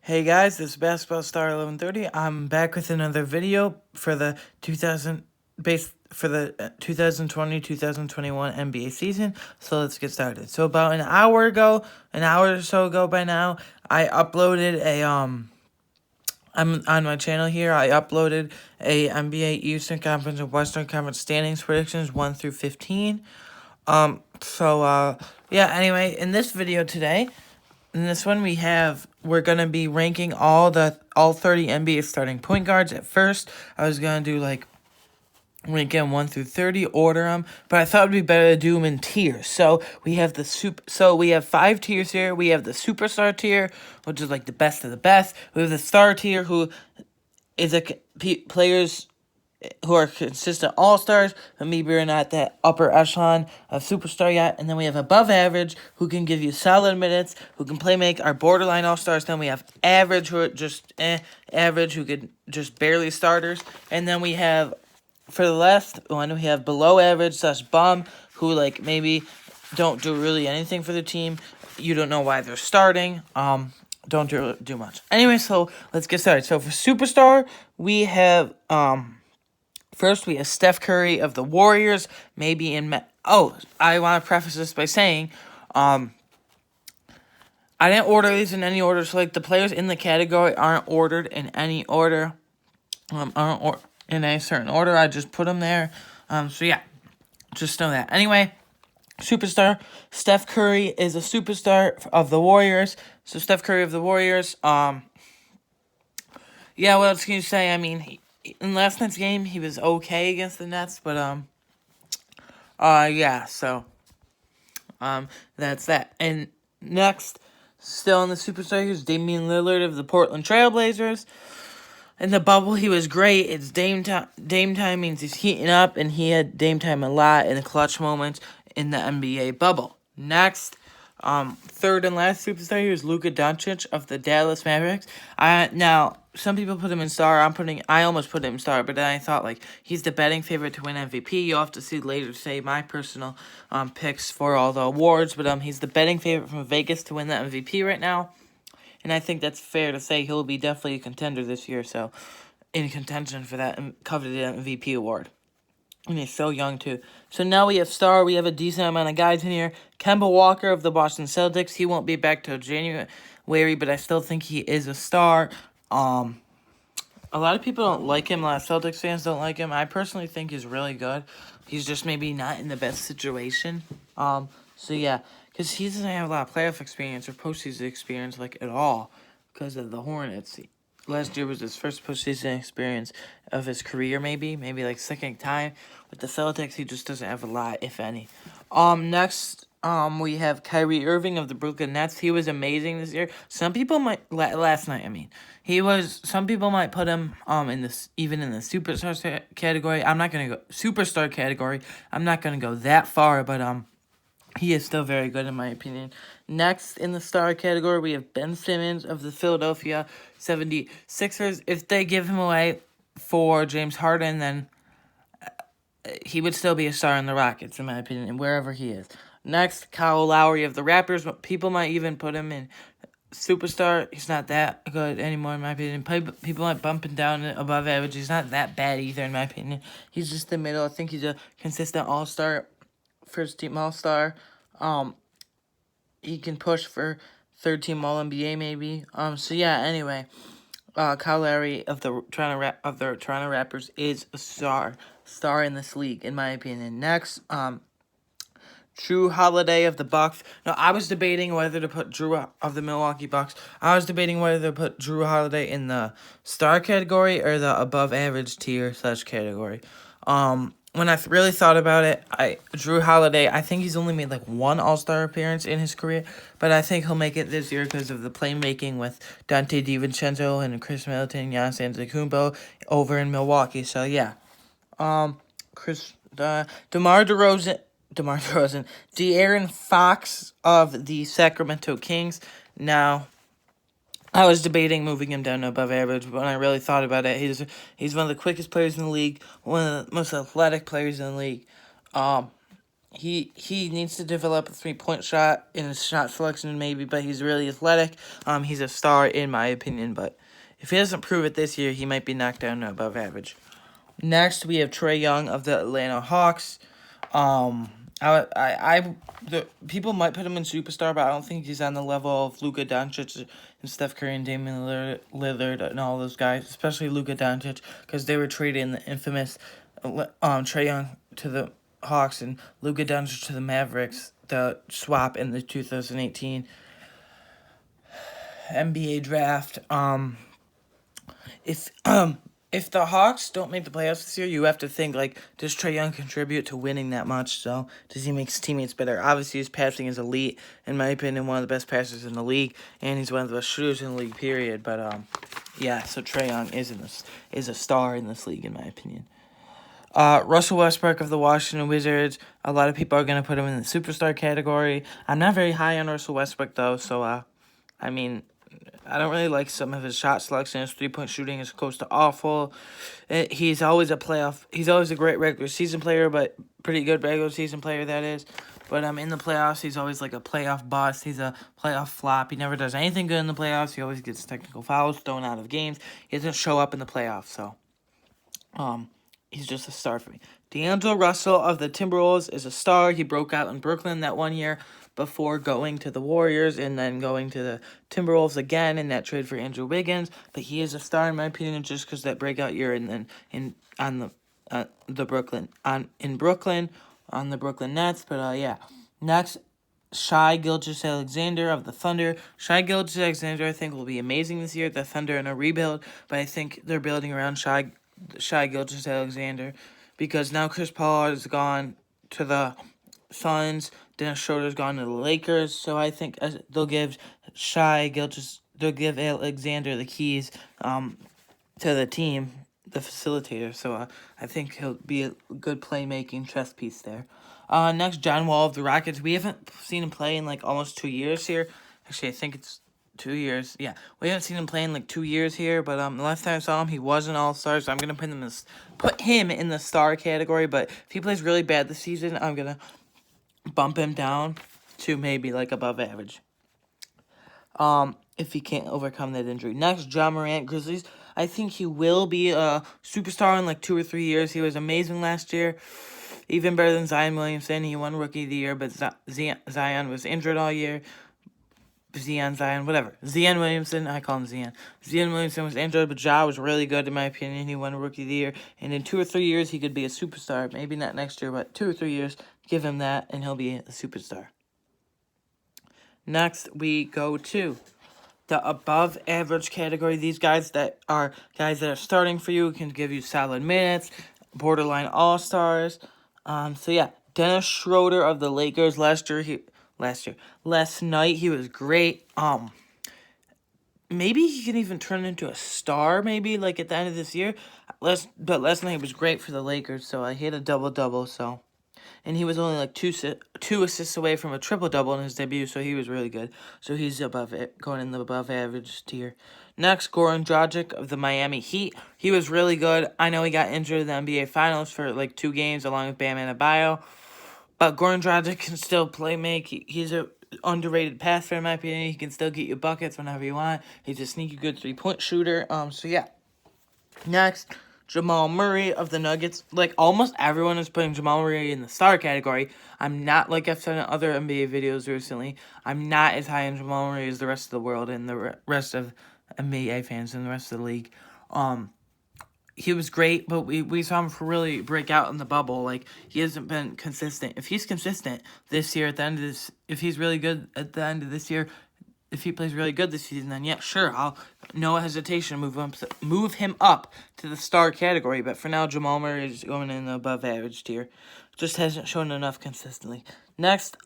Hey guys, this is Basketball Star 1130. I'm back with another video for the 2020-2021 NBA season. So let's get started. So about an hour or so ago by now, I uploaded I'm on my channel here. I uploaded a NBA Eastern Conference and Western Conference standings predictions 1 through 15. Anyway, in this video today, in this one, we're gonna be ranking all 30 NBA starting point guards. At first, I was gonna do rank them 1 through 30, order them, but I thought it'd be better to do them in tiers. So we have we have 5 tiers here. We have the superstar tier, which is like the best of the best. We have the star tier, who is players who are consistent all-stars, but maybe are not that upper echelon of superstar yet. And then we have above average, who can give you solid minutes, who can make our borderline all-stars. Then we have average, who are just average, who could just barely starters. And then we have, for the last one, we have below average / bum, who maybe don't do really anything for the team. You don't know why they're starting. Don't do much. Anyway, so let's get started. So for superstar, we have first, we have Steph Curry of the Warriors, maybe I want to preface this by saying, I didn't order these in any order, so the players in the category aren't ordered in any order, in a certain order. I just put them there, just know that. Anyway, superstar, Steph Curry is a superstar of the Warriors, so Steph Curry of the Warriors, what else can you say? I mean, in last night's game, he was okay against the Nets, but, that's that. And next, still in the superstar, here's Damian Lillard of the Portland Trailblazers. In the bubble, he was great. It's Dame time. Dame time means he's heating up, and he had Dame time a lot in the clutch moments in the NBA bubble. Next, third and last superstar here is Luka Doncic of the Dallas Mavericks. Now, some people put him in star. I almost put him in star, but then I thought he's the betting favorite to win MVP. You'll have to see later say my personal picks for all the awards, but he's the betting favorite from Vegas to win the MVP right now. And I think that's fair to say he'll be definitely a contender this year, so in contention for that coveted MVP award. And he's so young, too. So now we have star. We have a decent amount of guys in here. Kemba Walker of the Boston Celtics. He won't be back till January, but I still think he is a star. A lot of people don't like him. A lot of Celtics fans don't like him. I personally think he's really good. He's just maybe not in the best situation. Because he doesn't have a lot of playoff experience or postseason experience at all because of the Hornets. Last year was his first postseason experience of his career, maybe second time. With the Celtics, he just doesn't have a lot, if any. Next, we have Kyrie Irving of the Brooklyn Nets. He was amazing this year. Some people last night, some people might put him even in the superstar category. I'm not gonna go superstar category. I'm not gonna go that far, but he is still very good in my opinion. Next in the star category, we have Ben Simmons of the Philadelphia 76ers. If they give him away for James Harden, then he would still be a star in the Rockets, in my opinion, wherever he is. Next, Kyle Lowry of the Raptors. People might even put him in superstar. He's not that good anymore, in my opinion. People might bump him down above average. He's not that bad either, in my opinion. He's just the middle. I think he's a consistent all-star, first-team all-star. He can push for third-team All-NBA maybe. Anyway, Kyle Lowry of the Toronto Raptors is a star in this league, in my opinion. Next, Drew Holiday of the Bucks. Now, I was debating whether to put Drew of the Milwaukee Bucks. I was debating whether to put Drew Holiday in the star category or the above-average tier / category. When I really thought about it, Drew Holiday, I think he's only made one All-Star appearance in his career, but I think he'll make it this year because of the playmaking with Dante DiVincenzo and Chris Middleton, Giannis Antetokounmpo over in Milwaukee. So yeah, DeMar DeRozan, De'Aaron Fox of the Sacramento Kings. Now, I was debating moving him down to above average, but when I really thought about it, he's one of the quickest players in the league, one of the most athletic players in the league. he needs to develop a 3-point shot in his shot selection maybe, but he's really athletic. He's a star in my opinion, but if he doesn't prove it this year, he might be knocked down to above average. Next, we have Trae Young of the Atlanta Hawks. The people might put him in superstar, but I don't think he's on the level of Luka Doncic and Steph Curry and Damian Lillard and all those guys, especially Luka Doncic, because they were traded in the infamous Trae Young to the Hawks and Luka Doncic to the Mavericks, the swap in the 2018 NBA draft. If the Hawks don't make the playoffs this year, you have to think, like, does Trae Young contribute to winning that much? So, does he make his teammates better? Obviously, his passing is elite. In my opinion, one of the best passers in the league, and he's one of the best shooters in the league, period. But, yeah, so Trae Young is a star in this league, in my opinion. Russell Westbrook of the Washington Wizards. A lot of people are going to put him in the superstar category. I'm not very high on Russell Westbrook, though, so, I mean, I don't really like some of his shot selection. His 3-point shooting is close to awful. He's always a great regular season player, but pretty good regular season player, that is. But in the playoffs, he's always like a playoff bust. He's a playoff flop. He never does anything good in the playoffs. He always gets technical fouls, thrown out of games. He doesn't show up in the playoffs, so he's just a star for me. D'Angelo Russell of the Timberwolves is a star. He broke out in Brooklyn that one year before going to the Warriors and then going to the Timberwolves again in that trade for Andrew Wiggins. But he is a star in my opinion just because that breakout year and then in the Brooklyn Nets. But yeah, next. Shai Gilgeous-Alexander of the Thunder. Shai Gilgeous-Alexander, I think, will be amazing this year. The Thunder in a rebuild, but I think they're building around Shai Gilgeous-Alexander because now Chris Paul has gone to the Suns. Dennis Schroeder's gone to the Lakers, so I think they'll give Alexander the keys to the team, the facilitator. So I think he'll be a good playmaking chess piece there. Next, John Wall of the Rockets. We haven't seen him play in like almost 2 years here. Actually, I think it's 2 years. Yeah, we haven't seen him play in like 2 years here. But the last time I saw him, he was an all-star. So I'm gonna put him in the star category. But if he plays really bad this season, I'm gonna bump him down to maybe like above average. If he can't overcome that injury. Next, Ja Morant, Grizzlies. I think he will be a superstar in like 2 or 3 years. He was amazing last year. Even better than Zion Williamson. He won Rookie of the Year, but Zion was injured all year. Zion Williamson, I call him Zion. Zion Williamson was injured, but Ja was really good in my opinion. He won Rookie of the Year. And in 2 or 3 years, he could be a superstar. Maybe not next year, but 2 or 3 years. Give him that, and he'll be a superstar. Next, we go to the above average category. These guys that are starting for you, can give you solid minutes, borderline all-stars. So yeah, Dennis Schroeder of the Lakers last night he was great. Maybe he can even turn into a star, maybe like at the end of this year. But last night he was great for the Lakers, so he had a double-double, and he was only like two assists away from a triple-double in his debut, so he was really good. So he's going in the above average tier. Next, Goran Dragic of the Miami Heat. He was really good. I know he got injured in the NBA Finals for like 2 games along with Bam Adebayo. But Goran Dragic can still make. He's a underrated passer in my opinion. He can still get you buckets whenever you want. He's a sneaky good 3-point shooter. So yeah. Next, Jamal Murray of the Nuggets. Like, almost everyone is putting Jamal Murray in the star category. I'm not, like I've said in other NBA videos recently, I'm not as high on Jamal Murray as the rest of the world and the rest of NBA fans and the rest of the league. He was great, but we saw him really break out in the bubble. Like, he hasn't been consistent. If he's consistent this year if he's really good at the end of this year, if he plays really good this season, then yeah, sure, I'll no hesitation move him up to the star category. But for now, Jamal Murray is going in the above average tier. Just hasn't shown enough consistently. Next,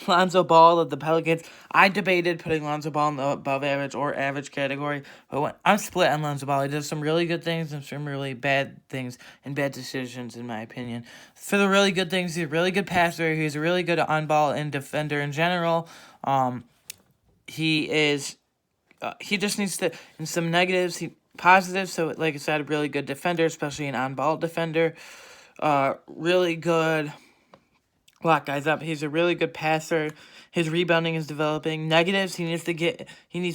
Lonzo Ball of the Pelicans. I debated putting Lonzo Ball in the above average or average category, but I'm split on Lonzo Ball. He does some really good things and some really bad things and bad decisions, in my opinion. For the really good things, he's a really good passer. He's a really good on-ball and defender in general. He just needs to, in some negatives, positives. So, like I said, a really good defender, especially an on-ball defender. Really good lock guys up. He's a really good passer. His rebounding is developing. Negatives, he needs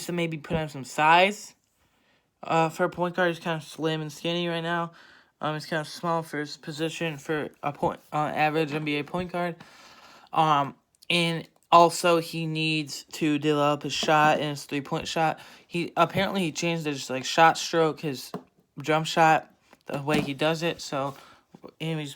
to maybe put on some size. For a point guard, he's kind of slim and skinny right now. He's kind of small for his position for a average NBA point guard. And also he needs to develop his shot and his 3-point shot. He changed his shot stroke, his jump shot, the way he does it. So, and he's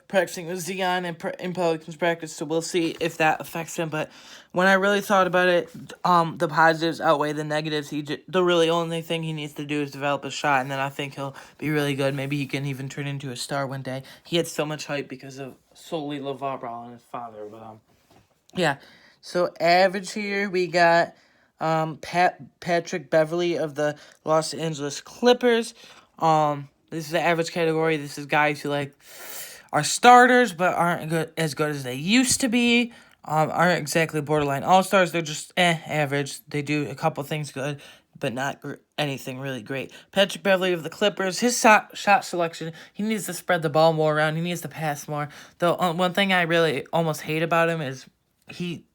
practicing with Zion in Pelicans practice, so we'll see if that affects him. But when I really thought about it, the positives outweigh the negatives. The really only thing he needs to do is develop a shot, and then I think he'll be really good. Maybe he can even turn into a star one day. He had so much hype because of solely LeVar Ball and his father. But yeah. So average here we got Patrick Beverley of the Los Angeles Clippers. This is the average category. This is guys who are starters but aren't as good as they used to be. Aren't exactly borderline all-stars. They're just average. They do a couple things good, but not anything really great. Patrick Beverley of the Clippers, his shot selection, he needs to spread the ball more around. He needs to pass more. The one thing I really almost hate about him is he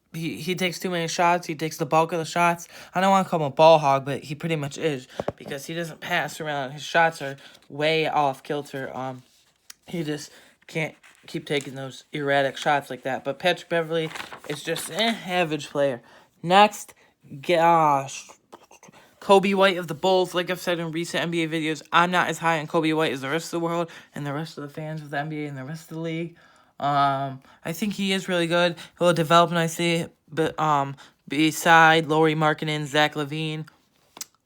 takes too many shots. He takes the bulk of the shots. I don't want to call him a ball hog, but he pretty much is, because he doesn't pass around. His shots are way off kilter. He just can't keep taking those erratic shots like that. But Patrick Beverley is just an average player. Next, gosh, Kobe White of the Bulls. Like I've said in recent NBA videos, I'm not as high on Kobe White as the rest of the world and the rest of the fans of the NBA and the rest of the league. I think he is really good. He'll develop nicely, but beside Lauri Markkanen, Zach LaVine.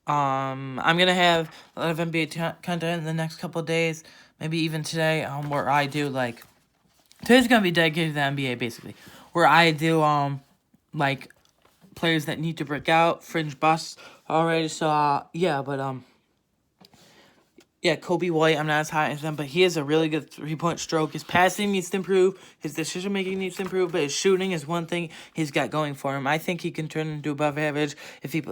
I'm gonna have a lot of NBA content in the next couple of days, maybe even today. Where I do today's gonna be dedicated to the NBA basically, where I do players that need to break out, fringe busts already. So yeah, but yeah, Kobe White, I'm not as high as him, but he has a really good 3-point stroke. His passing needs to improve. His decision-making needs to improve, but his shooting is one thing he's got going for him. I think he can turn into above average if he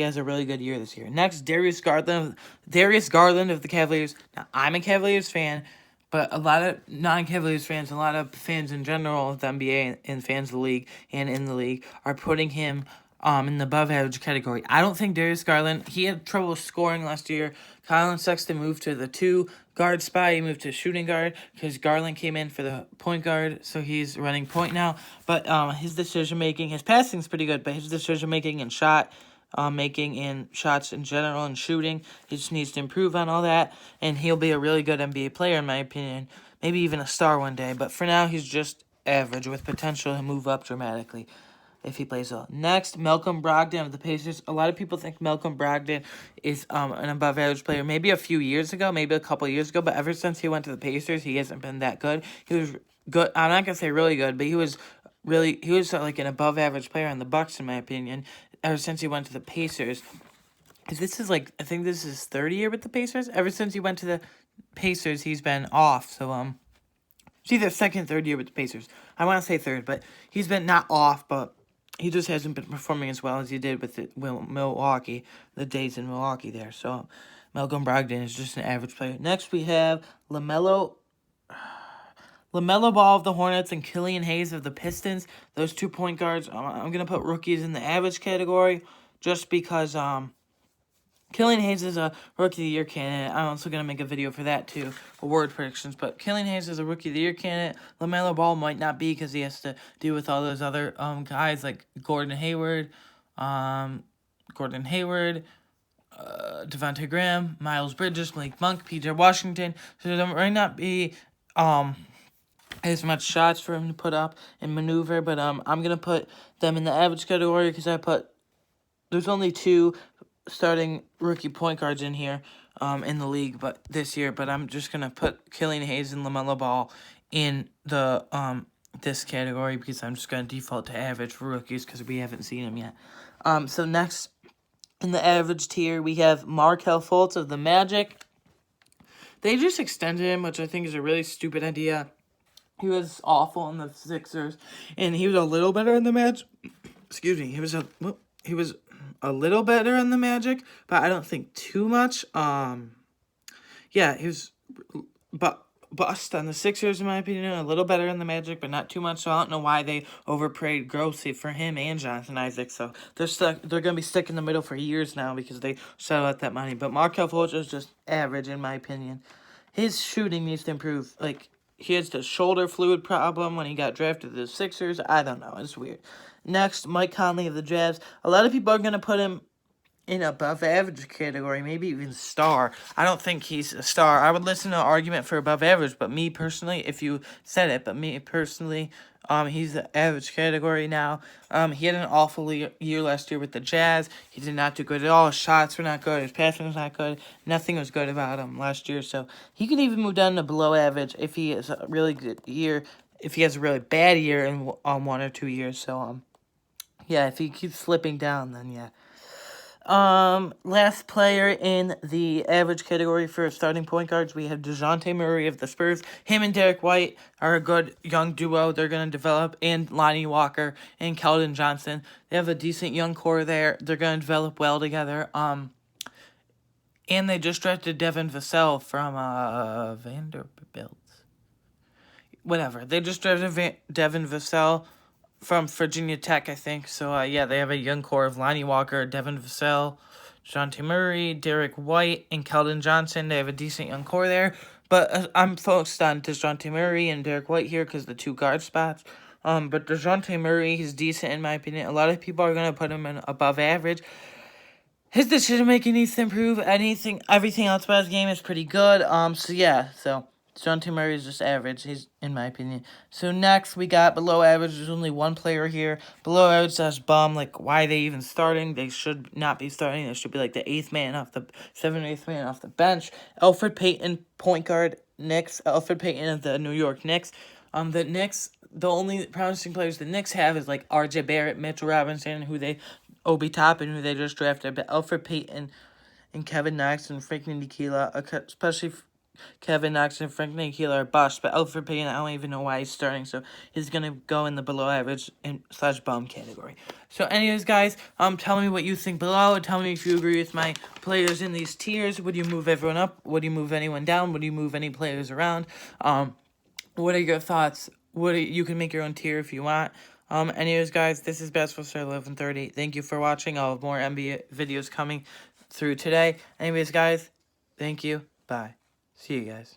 has a really good year this year. Next, Darius Garland of the Cavaliers. Now, I'm a Cavaliers fan, but a lot of non-Cavaliers fans, a lot of fans in general of the NBA and fans of the league and in the league are putting him in the above average category. I don't think Darius Garland, he had trouble scoring last year. Colin Sexton moved to the 2 guard spot. He moved to shooting guard because Garland came in for the point guard, so he's running point now. But his decision making, his passing is pretty good, but his decision making and shot making and shots in general and shooting, he just needs to improve on all that, and he'll be a really good NBA player in my opinion. Maybe even a star one day, but for now he's just average with potential to move up dramatically if he plays well. Next, Malcolm Brogdon of the Pacers. A lot of people think Malcolm Brogdon is an above-average player. Maybe a few years ago, maybe a couple years ago, but ever since he went to the Pacers, he hasn't been that good. He was good. I'm not going to say really good, but he was like an above-average player on the Bucks, in my opinion, ever since he went to the Pacers. This is I think this is his third year with the Pacers. Ever since he went to the Pacers, he's been off, so, it's either second, third year with the Pacers. I want to say third, but he's been not off, but he just hasn't been performing as well as he did with Milwaukee, the days in Milwaukee there. So, Malcolm Brogdon is just an average player. Next, we have LaMelo Ball of the Hornets and Killian Hayes of the Pistons. Those 2 point guards, I'm going to put rookies in the average category just because Killian Hayes is a Rookie of the Year candidate. I'm also going to make a video for that, too, for word predictions. But Killian Hayes is a Rookie of the Year candidate. LaMelo Ball might not be because he has to deal with all those other guys like Gordon Hayward, Devontae Graham, Miles Bridges, Malik Monk, P.J. Washington. So there might not be as much shots for him to put up and maneuver. But I'm going to put them in the average category because there's only 2 starting rookie point guards in here in the league this year, but I'm just going to put Killian Hayes and LaMelo Ball in the this category because I'm just going to default to average for rookies because we haven't seen them yet. So next in the average tier, we have Markelle Fultz of the Magic. They just extended him, which I think is a really stupid idea. He was awful in the Sixers, and he was a little better in the Magic. Excuse me, he was a little better in the Magic, but I don't think too much. Yeah, he was, but bust on the Sixers, in my opinion. A little better than the Magic, but not too much. So I don't know why they overpaid grossly for him and Jonathan Isaac. So they're stuck. They're gonna be stuck in the middle for years now because they settled out that money. But Markelle Fultz is just average, in my opinion. His shooting needs to improve. Like, he has the shoulder fluid problem when he got drafted to the Sixers. I don't know. It's weird. Next, Mike Conley of the Jazz. A lot of people are gonna put him in above average category, maybe even star. I don't think he's a star. I would listen to an argument for above average, but me personally, if you said it, but me personally, he's the average category now. He had an awful year last year with the Jazz. He did not do good at all. His shots were not good. His passing was not good. Nothing was good about him last year. So he could even move down to below average if he has a really good year. If he has a really bad year in 1 or 2 years. So yeah, if he keeps slipping down, then yeah. Last player in the average category for starting point guards, we have DeJounte Murray of the Spurs. Him and Derek White are a good young duo. They're going to develop. And Lonnie Walker and Keldon Johnson. They have a decent young core there. They're going to develop well together. And they just drafted Devin Vassell from, Vanderbilt. Whatever. They just drafted Devin Vassell from Virginia Tech, I think. So, yeah, they have a young core of Lonnie Walker, Devin Vassell, DeJounte Murray, Derek White, and Keldon Johnson. They have a decent young core there. But I'm focused on DeJounte Murray and Derek White here because the 2 guard spots. But DeJounte Murray, he's decent in my opinion. A lot of people are going to put him in above average. His decision-making needs to improve. Everything else about his game is pretty good. So, yeah, so DeJounte Murray is just average, he's in my opinion. So next we got below average. There's only one player here. Below average slash bum. Like, why are they even starting? They should not be starting. They should be like the 7th, 8th man off the bench. Elfrid Payton, point guard, Knicks. Elfrid Payton of the New York Knicks. The Knicks, the only promising players the Knicks have is like RJ Barrett, Mitchell Robinson, Obi Toppin, who they just drafted. But Elfrid Payton and Kevin Knox and Frank Ntilikina, especially Kevin Knox and Frank Ntilikina are bust, but Elfrid Payton, I don't even know why he's starting, so he's going to go in the below average slash bum category. So anyways, guys, tell me what you think below. Tell me if you agree with my players in these tiers. Would you move everyone up? Would you move anyone down? Would you move any players around? What are your thoughts? You can make your own tier if you want. Anyways, guys, this is Basketball Star 1130. Thank you for watching. I'll have more NBA videos coming through today. Anyways, guys, thank you. Bye. See you guys.